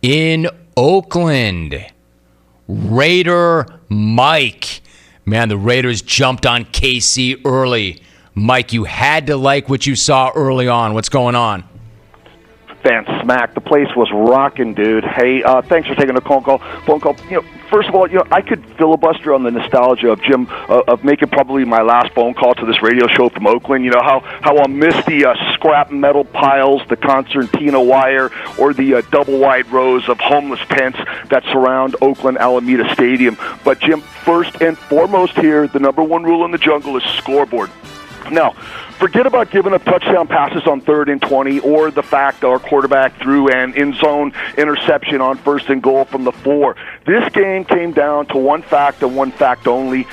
in Oakland. Raider Mike. Man, the Raiders jumped on KC early. Mike, you had to like what you saw early on. What's going on? Fan smack. The place was rocking, dude. Hey, thanks for taking the phone call. First of all, I could filibuster on the nostalgia of Jim of making probably my last phone call to this radio show from Oakland. You know how I'll miss the scrap metal piles, the concertina wire, or the double wide rows of homeless tents that surround Oakland Alameda Stadium. But Jim, first and foremost here, the number one rule in the jungle is scoreboard. Now, forget about giving up touchdown passes on 3rd and 20 or the fact our quarterback threw an in-zone interception on 1st and goal from the 4. This game came down to one fact and one fact only.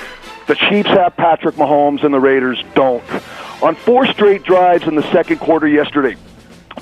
The Chiefs have Patrick Mahomes and the Raiders don't. On 4 straight drives in the second quarter yesterday,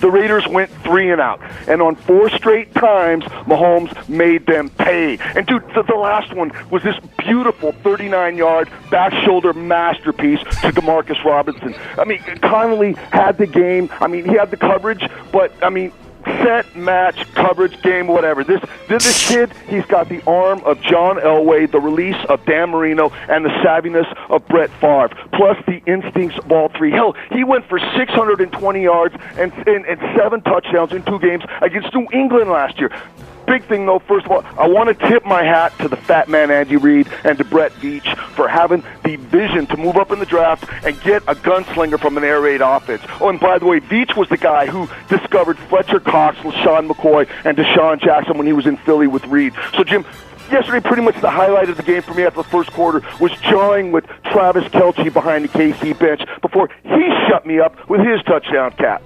the Raiders went 3 and out. And on 4 straight times, Mahomes made them pay. And, dude, the last one was this beautiful 39-yard back shoulder masterpiece to Demarcus Robinson. I mean, Connolly had the game. I mean, he had the coverage, but, I mean, set, match, coverage, game, whatever. This kid, he's got the arm of John Elway, the release of Dan Marino, and the savviness of Brett Favre, plus the instincts of all 3. Hell, he went for 620 yards and 7 touchdowns in 2 games against New England last year. Big thing, though, first of all, I want to tip my hat to the fat man Andy Reid and to Brett Veach for having the vision to move up in the draft and get a gunslinger from an air raid offense. Oh, and by the way, Veach was the guy who discovered Fletcher Cox, LaShawn McCoy, and Deshaun Jackson when he was in Philly with Reid. So, Jim, yesterday, pretty much the highlight of the game for me after the first quarter was jawing with Travis Kelce behind the KC bench before he shut me up with his touchdown catch.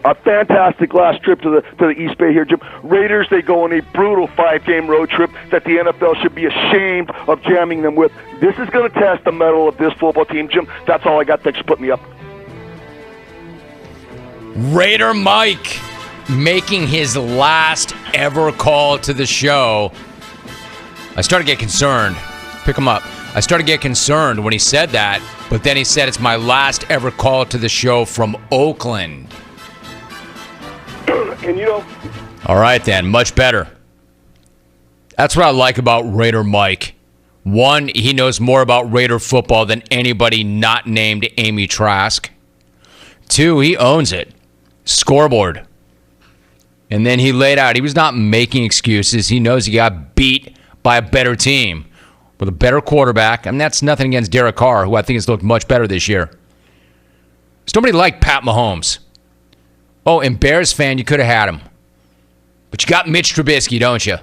A fantastic last trip to the East Bay here, Jim. Raiders, they go on a brutal 5-game road trip that the NFL should be ashamed of jamming them with. This is going to test the mettle of this football team, Jim. That's all I got. Thanks for putting me up. Raider Mike making his last ever call to the show. I started to get concerned. Pick him up. I started to get concerned when he said that, but then he said it's my last ever call to the show from Oakland. And all right then, much better. That's what I like about Raider Mike. One, he knows more about Raider football than anybody not named Amy Trask. 2, he owns it. Scoreboard. And then he laid out, he was not making excuses. He knows he got beat by a better team with a better quarterback. And that's nothing against Derek Carr, who I think has looked much better this year. There's nobody like Pat Mahomes. Oh, and Bears fan, you could have had him. But you got Mitch Trubisky, don't you?